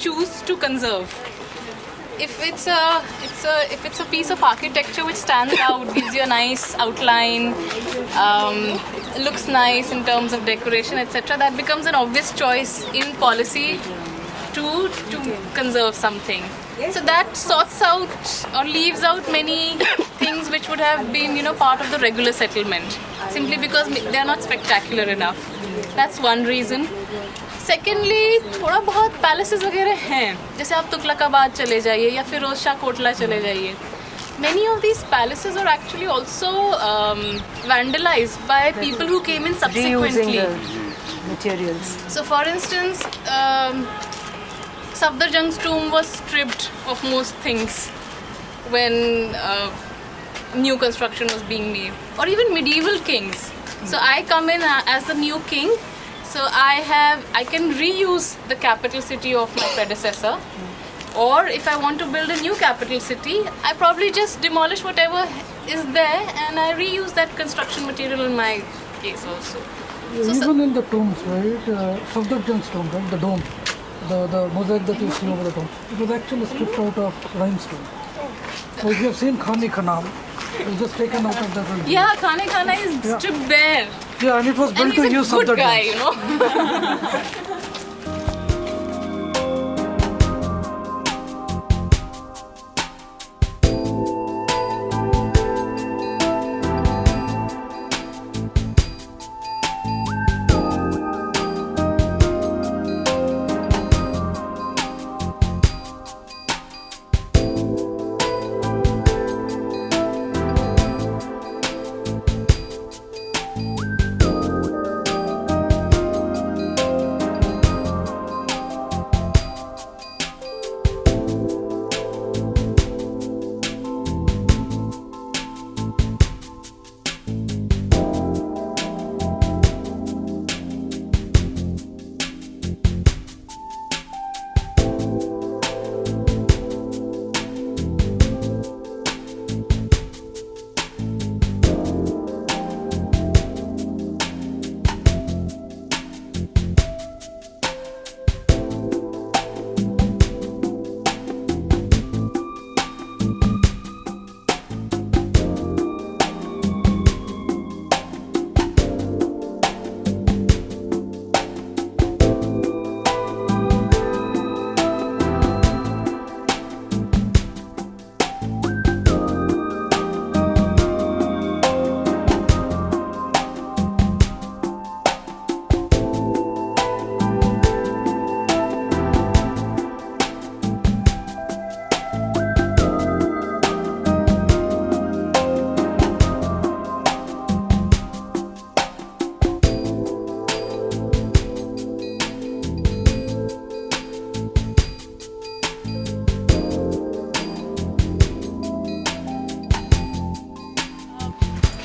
choose to conserve. If it's a piece of architecture which stands out, gives you a nice outline, looks nice in terms of decoration, etc., that becomes an obvious choice in policy to conserve something. So that sorts out or leaves out many things which would have been, part of the regular settlement, simply because they are not spectacular enough. That's one reason. Secondly, थोड़ा बहुत palaces वगैरह हैं, जैसे आप तुगलकाबाद चले जाइए या फिरोज शाह कोटला चले जाइए. Many of these palaces are actually also vandalized by people who came in subsequently. Reusing the materials. So, for instance, Safdarjung's tomb was stripped of most things when new construction was being made, or even medieval kings. So I come in as the new king. So I can reuse the capital city of my predecessor, or if I want to build a new capital city, I probably just demolish whatever is there and I reuse that construction material in my case also. Even in the tombs, right? Safdarjung's tomb, right? The dome, the mosaic that you see over the tomb, it was actually stripped out of limestone. So if you have seen Khani Khanam, it was just taken out of that. Yeah, Khane Khana is stripped bare. Yeah, and it was built to use Safdarjung. Guy,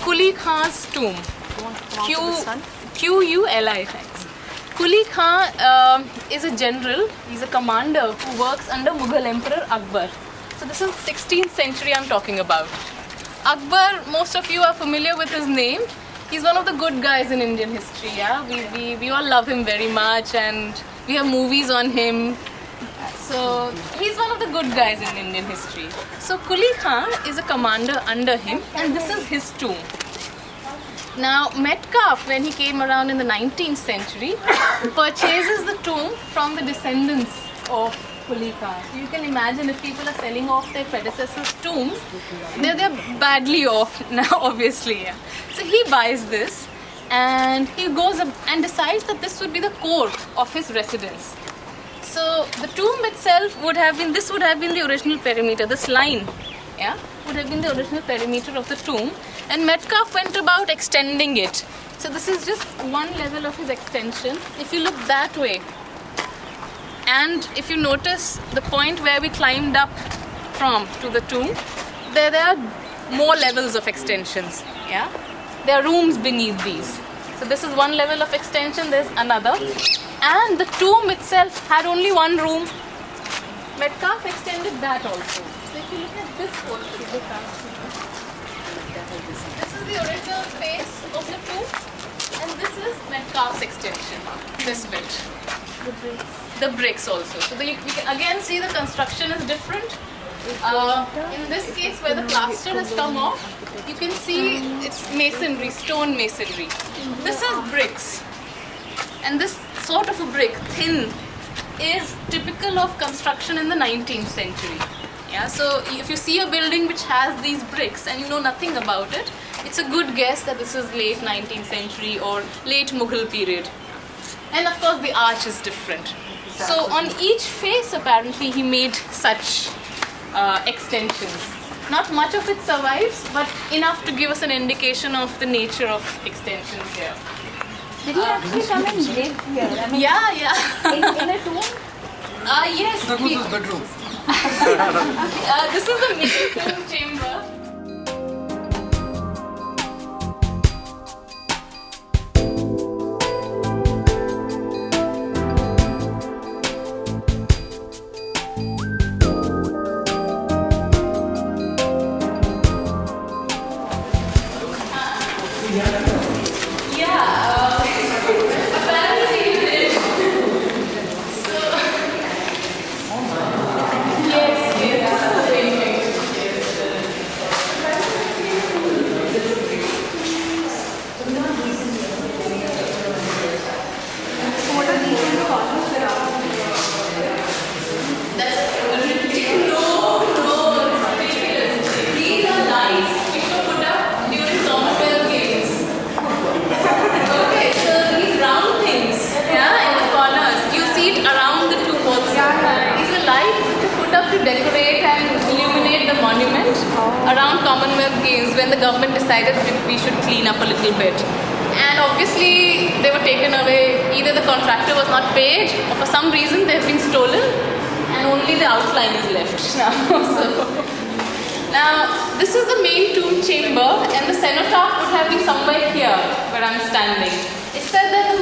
Quli Khan's tomb. Quli, thanks. Quli Khan is a general, he's a commander who works under Mughal Emperor Akbar. So this is 16th century I'm talking about. Akbar, most of you are familiar with his name. He's one of the good guys in Indian history, yeah? We all love him very much and we have movies on him. So he's one of the good guys in Indian history. So Quli Khan is a commander under him and this is his tomb. Now Metcalfe, when he came around in the 19th century, purchases the tomb from the descendants of Quli Khan. So you can imagine if people are selling off their predecessors' tombs, they're badly off now, obviously. Yeah. So he buys this and he goes up and decides that this would be the core of his residence. So the tomb itself would have been the original perimeter, this line, yeah, would have been the original perimeter of the tomb, and Metcalfe went about extending it. So this is just one level of his extension. If you look that way, and if you notice the point where we climbed up from to the tomb, there are more levels of extensions, yeah. There are rooms beneath these. So this is one level of extension, there's another. And the tomb itself had only one room. Metcalfe extended that also. So if you look at this portion, this is the original space of the tomb, and this is Metcalfe's extension, this bit. the bricks also. So we can again see the construction is different. In this case, where the plaster has come off, you can see it's masonry, stone masonry. This is bricks, and this sort of a brick, thin, is typical of construction in the 19th century. Yeah, so if you see a building which has these bricks and you know nothing about it, it's a good guess that this is late 19th century or late Mughal period. And of course the arch is different. So on each face apparently he made such extensions. Not much of it survives, but enough to give us an indication of the nature of extensions here. Did he actually come and live here? I mean, Yeah. in a tomb? Yes. That was his bedroom. This is the main tomb chamber. Decorate and illuminate the monument around Commonwealth Games when the government decided we should clean up a little bit. And obviously they were taken away. Either the contractor was not paid or for some reason they have been stolen and only the outline is left now. Now this is the main tomb chamber and the cenotaph would have been somewhere here where I'm standing. It said that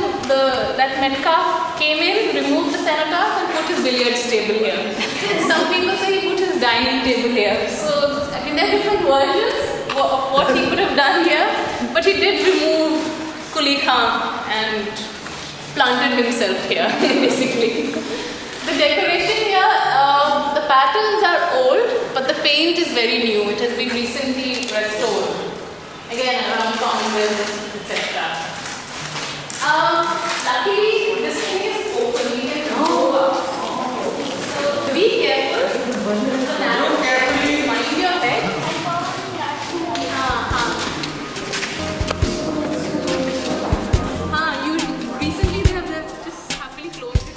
that Metcalfe came in, removed the cenotaph and put his billiards table here. Some people say he put his dining table here. So, I mean, there are different versions of what he could have done here. But he did remove Quli and planted himself here, basically. The decoration here, the patterns are old, but the paint is very new. It has been recently restored. Again, around Commonwealth, etc. Luckily, this thing is open. We can go up. So be careful. So narrow. Mind your head. Recently they have just happily closed it.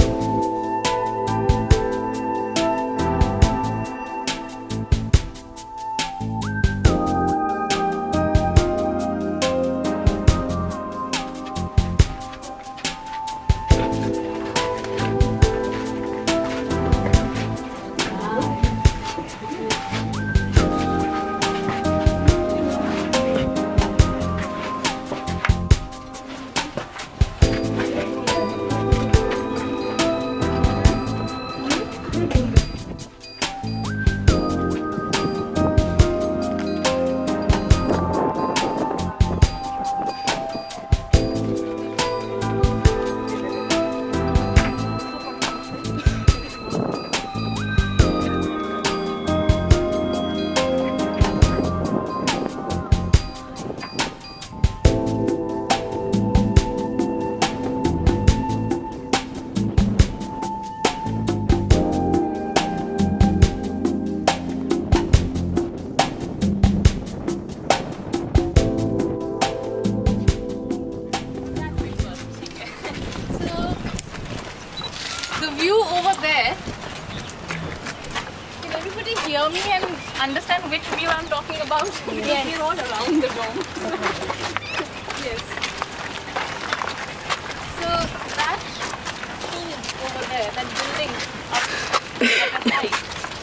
Hear me and understand which view I'm talking about? Because we're all around the dome. Yes. So that tomb over there, that building up at the side,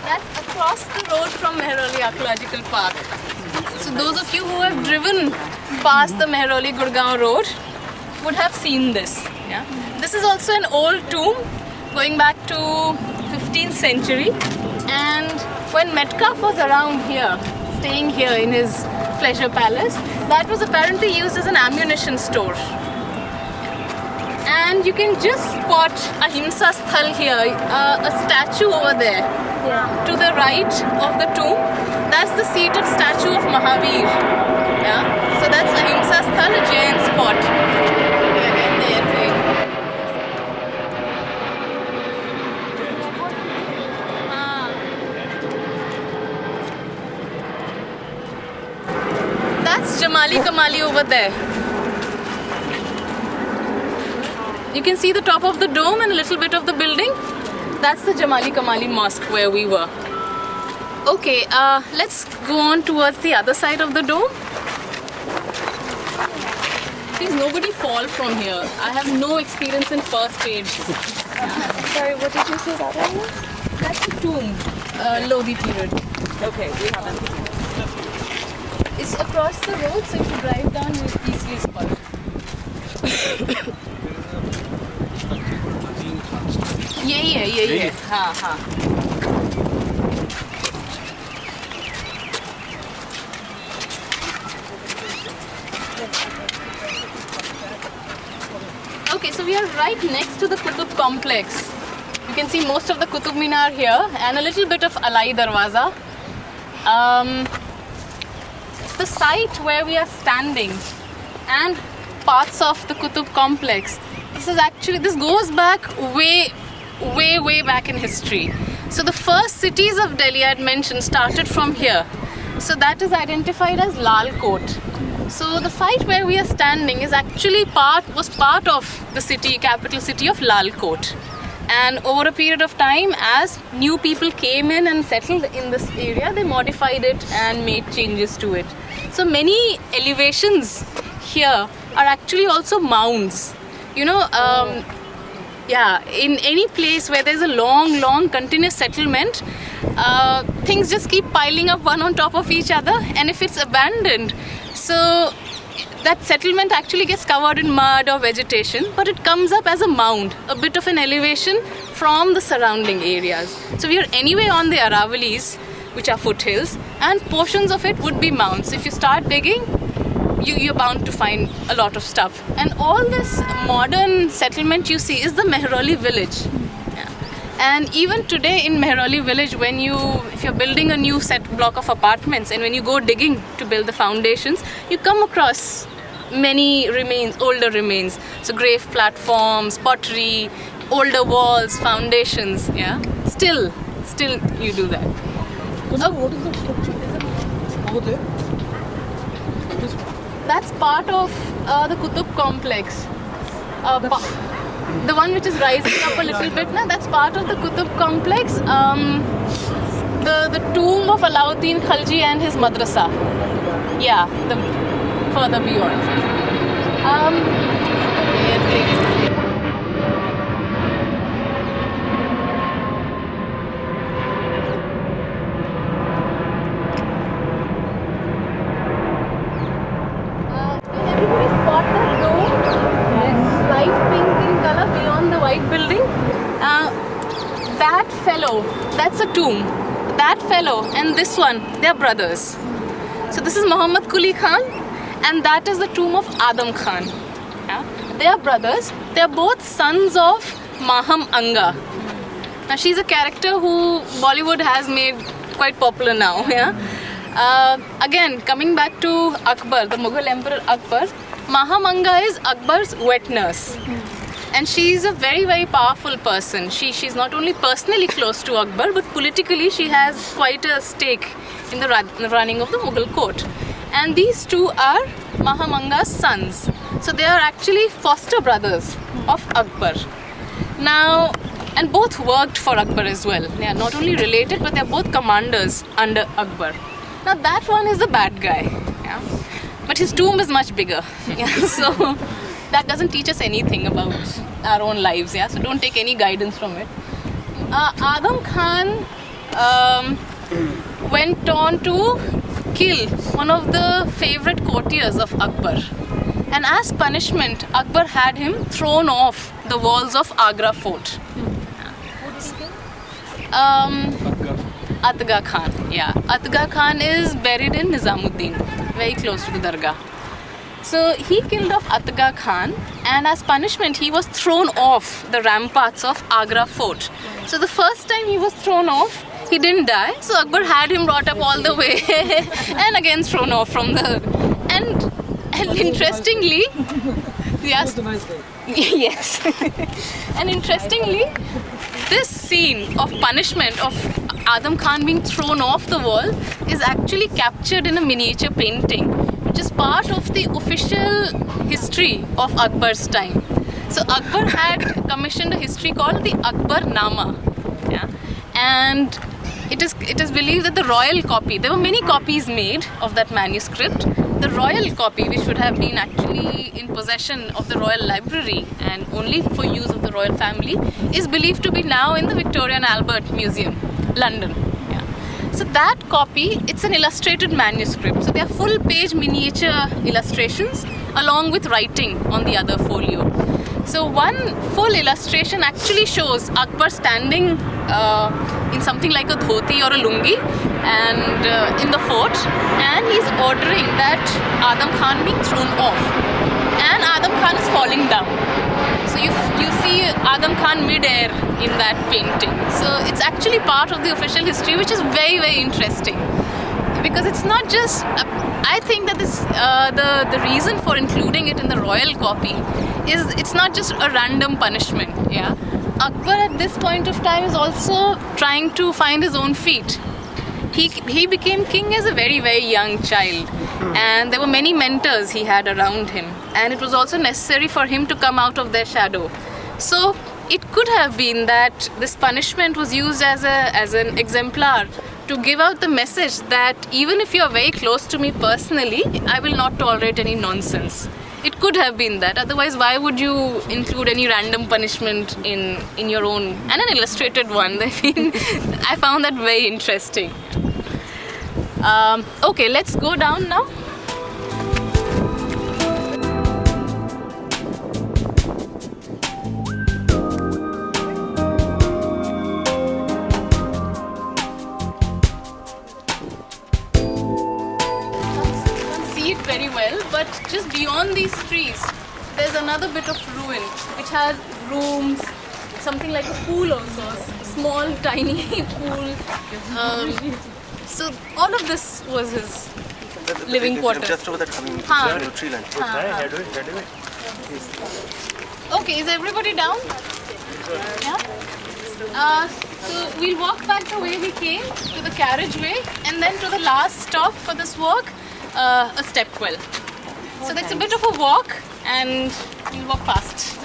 that's across the road from Mehrauli Archaeological Park. So those of you who have driven past the Mehrauli Gurgaon road would have seen this. Yeah. This is also an old tomb going back to 15th century, and when Metcalfe was around here, staying here in his pleasure palace, that was apparently used as an ammunition store. And And you can just spot Ahimsa Sthal here, a statue over there. Yeah. To the right of the tomb, that's the seated statue of Mahavir. Yeah? So that's Ahimsa Sthal, a Jain spot. Again, the airplane. That's Jamali Kamali over there. You can see the top of the dome and a little bit of the building. That's the Jamali Kamali mosque where we were. Okay, let's go on towards the other side of the dome. Please, nobody fall from here. I have no experience in first aid. Sorry, what did you say that one was? That's a tomb, Lodi period. Okay, we haven't. It's across the road, so if you drive down, you'll easily spot it. यही है हाँ हाँ Okay, so we are right next to the Qutub complex. You can see most of the Qutub Minar here and a little bit of Alai Darwaza. The site where we are standing and parts of the Qutub complex, this goes back way back in history. So the first cities of Delhi I had mentioned started from here. So that is identified as Lal Kot. So the site where we are standing is actually was part of the capital city of Lal Kot. And over a period of time, as new people came in and settled in this area, they modified it and made changes to it. So many elevations here are actually also mounds. You know, in any place where there's a long continuous settlement, things just keep piling up one on top of each other, and if it's abandoned, so that settlement actually gets covered in mud or vegetation, but it comes up as a mound, a bit of an elevation from the surrounding areas. So we are anyway on the Aravalis, which are foothills, and portions of it would be mounds. So if you start digging, you're bound to find a lot of stuff. And all this modern settlement you see is the Mehrauli village. Yeah. And even today in Mehrauli village, if you're building a new block of apartments, and when you go digging to build the foundations, you come across many older remains. So grave platforms, pottery, older walls, foundations. Yeah. Still you do that. What is that structure over there? That's part of the Qutub complex. The one which is rising up a little bit now, that's part of the Qutub complex. The tomb of Alauddin Khalji and his madrasa. Yeah, further beyond. That's a tomb. That fellow and this one, they're brothers. So this is Muhammad Quli Khan, and that is the tomb of Adham Khan. Yeah? They are brothers. They are both sons of Maham Anga. Now she's a character who Bollywood has made quite popular now. Yeah. Again, coming back to Akbar, the Mughal Emperor Akbar, Maham Anga is Akbar's wet nurse. And she's a very powerful person. She's not only personally close to Akbar, but politically she has quite a stake in the running of the Mughal court. And these two are Maham Anga's sons. So they are actually foster brothers of Akbar. Now, and both worked for Akbar as well. They are not only related, but they are both commanders under Akbar. Now that one is the bad guy. Yeah? But his tomb is much bigger. Yeah? So that doesn't teach us anything about our own lives, yeah. So don't take any guidance from it. Adham Khan went on to kill one of the favorite courtiers of Akbar, and as punishment, Akbar had him thrown off the walls of Agra fort. Atga Khan, yeah. Atga Khan is buried in Nizamuddin, very close to the Dargah. So he killed off Atga Khan, and as punishment he was thrown off the ramparts of Agra fort. So the first time he was thrown off, he didn't die. So Akbar had him brought up all the way and again thrown off from the... And interestingly... Yes. He's a nice guy. Yes. And interestingly, this scene of punishment of Adham Khan being thrown off the wall is actually captured in a miniature painting, which is part of the official history of Akbar's time. So Akbar had commissioned a history called the Akbar Nama. Yeah? And it is believed that the royal copy, there were many copies made of that manuscript. The royal copy, which would have been actually in possession of the royal library and only for use of the royal family, is believed to be now in the Victoria and Albert Museum, London. Yeah. So that copy, it's an illustrated manuscript. So they are full page miniature illustrations along with writing on the other folio. So one full illustration actually shows Akbar standing in something like a dhoti or a lungi and in the fort, and he's ordering that Adham Khan being thrown off, and Adham Khan is falling down. So you see Adham Khan mid-air in that painting. So it's actually part of the official history, which is very, very interesting, because it's not just I think that this the reason for including it in the royal copy is it's not just a random punishment. Yeah, Akbar at this point of time is also trying to find his own feet. He became king as a very, very young child, and there were many mentors he had around him, and it was also necessary for him to come out of their shadow. So it could have been that this punishment was used as an exemplar to give out the message that even if you are very close to me personally, I will not tolerate any nonsense. It could have been that. Otherwise, why would you include any random punishment in your own, and an illustrated one? I mean, I found that very interesting. Okay, let's go down now. Very well, but just beyond these trees there's another bit of ruin which has rooms, something like a pool also, a small tiny pool. So all of this was his living quarters. Just over that tree line. Okay, is everybody down? Yeah. So we'll walk back the way we came to the carriageway, and then to the last stop for this walk, a step well. So that's a bit of a walk, and you'll walk fast.